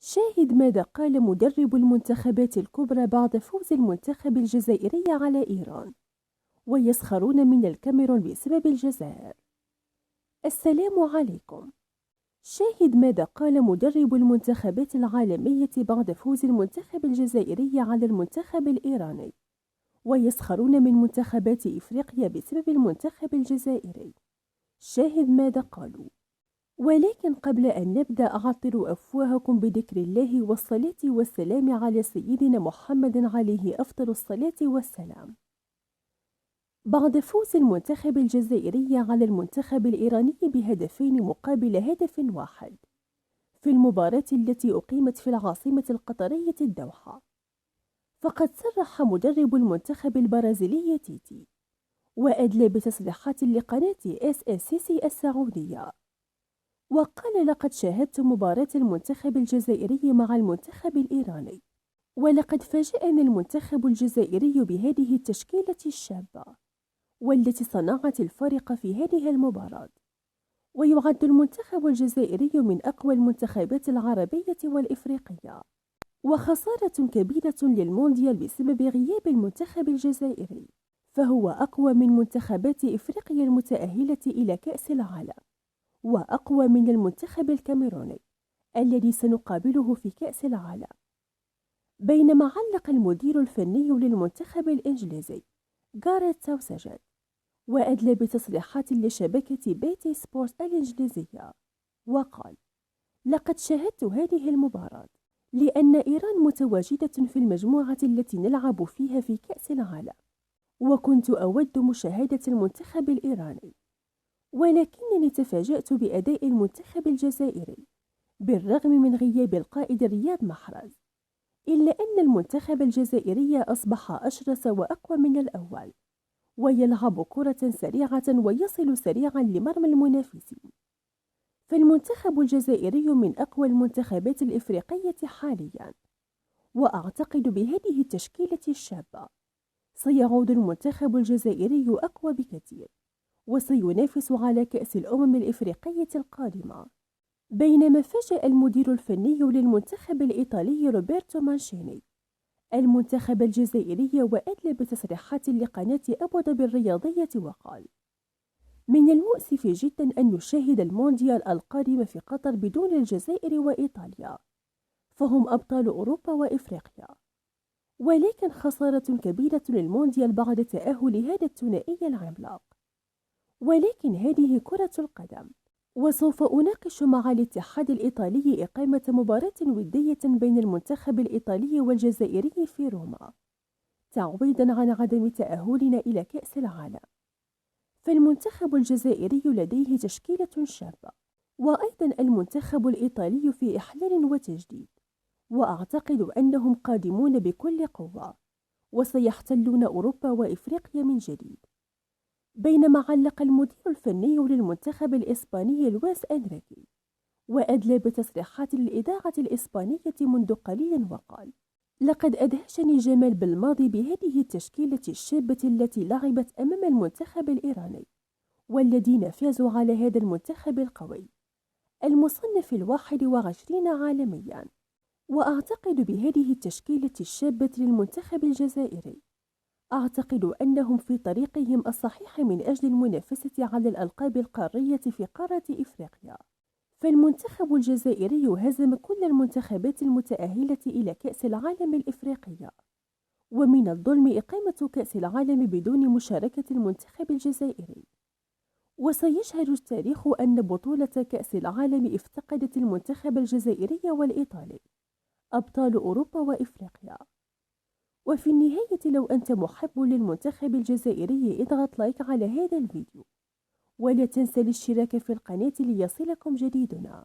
شاهد ماذا قال مدرب المنتخبات الكبرى بعد فوز المنتخب الجزائري على إيران. ويسخرون من الكاميرون بسبب الجزائر. السلام عليكم. شاهد ماذا قال مدرب المنتخبات العالمية بعد فوز المنتخب الجزائري على المنتخب الإيراني. ويسخرون من منتخبات إفريقيا بسبب المنتخب الجزائري. شاهد ماذا قالوا. ولكن قبل أن نبدأ عطروا أفواهكم بذكر الله والصلاة والسلام على سيدنا محمد عليه أفضل الصلاة والسلام. بعد فوز المنتخب الجزائري على المنتخب الإيراني بهدفين مقابل هدف واحد في المباراة التي أقيمت في العاصمة القطرية الدوحة، فقد صرح مدرب المنتخب البرازيلي تيتي وأدلى بتصريحات لقناة SSC السعودية، وقال: لقد شاهدت مباراة المنتخب الجزائري مع المنتخب الإيراني، ولقد فاجأني المنتخب الجزائري بهذه التشكيلة الشابة والتي صنعت الفارق في هذه المباراة. ويعد المنتخب الجزائري من أقوى المنتخبات العربية والإفريقية، وخسارة كبيرة للمونديال بسبب غياب المنتخب الجزائري، فهو أقوى من منتخبات إفريقيا المتأهلة إلى كأس العالم، وأقوى من المنتخب الكاميروني الذي سنقابله في كأس العالم. بينما علق المدير الفني للمنتخب الإنجليزي غاريث ساوثجيت وأدلى بتصريحات لشبكة بيتي سبورت الإنجليزية، وقال: لقد شاهدت هذه المباراة لأن إيران متواجدة في المجموعة التي نلعب فيها في كأس العالم، وكنت أود مشاهدة المنتخب الإيراني، ولكنني تفاجأت بأداء المنتخب الجزائري بالرغم من غياب القائد رياض محرز، إلا أن المنتخب الجزائري أصبح أشرس وأقوى من الأول، ويلعب كرة سريعة ويصل سريعا لمرمى المنافسين. فالمنتخب الجزائري من أقوى المنتخبات الإفريقية حاليا، وأعتقد بهذه التشكيلة الشابة سيعود المنتخب الجزائري أقوى بكثير، وسينافس على كأس الأمم الإفريقية القادمة. بينما فاجأ المدير الفني للمنتخب الإيطالي روبرتو مانشيني المنتخب الجزائري وأدلى بتصريحات لقناة أبوظبي الرياضية، وقال: من المؤسف جدا أن نشاهد المونديال القادم في قطر بدون الجزائر وإيطاليا، فهم أبطال أوروبا وإفريقيا، ولكن خسارة كبيرة للمونديال بعد تأهل هذا الثنائي العملاق، ولكن هذه كرة القدم، وسوف أناقش مع الاتحاد الإيطالي إقامة مباراة ودية بين المنتخب الإيطالي والجزائري في روما تعويضا عن عدم تأهلنا إلى كأس العالم. فالمنتخب الجزائري لديه تشكيلة شابة، وأيضا المنتخب الإيطالي في إحلال وتجديد، وأعتقد أنهم قادمون بكل قوة وسيحتلون أوروبا وإفريقيا من جديد. بينما علق المدير الفني للمنتخب الإسباني لويس إنريكي وأدلى بتصريحات للإذاعة الإسبانية منذ قليل، وقال: لقد أدهشني جمال بالماضي بهذه التشكيلة الشابة التي لعبت أمام المنتخب الإيراني، والذين فازوا على هذا المنتخب القوي المصنف 21 عالميا، وأعتقد بهذه التشكيلة الشابة للمنتخب الجزائري. أعتقد أنهم في طريقهم الصحيح من أجل المنافسة على الألقاب القارية في قارة إفريقيا. فالمنتخب الجزائري هزم كل المنتخبات المتأهلة إلى كأس العالم الإفريقية، ومن الظلم إقامة كأس العالم بدون مشاركة المنتخب الجزائري. وسيشهد التاريخ أن بطولة كأس العالم افتقدت المنتخب الجزائري والإيطالي أبطال أوروبا وإفريقيا. وفي النهاية، لو أنت محب للمنتخب الجزائري اضغط لايك على هذا الفيديو، ولا تنسى الاشتراك في القناة ليصلكم جديدنا.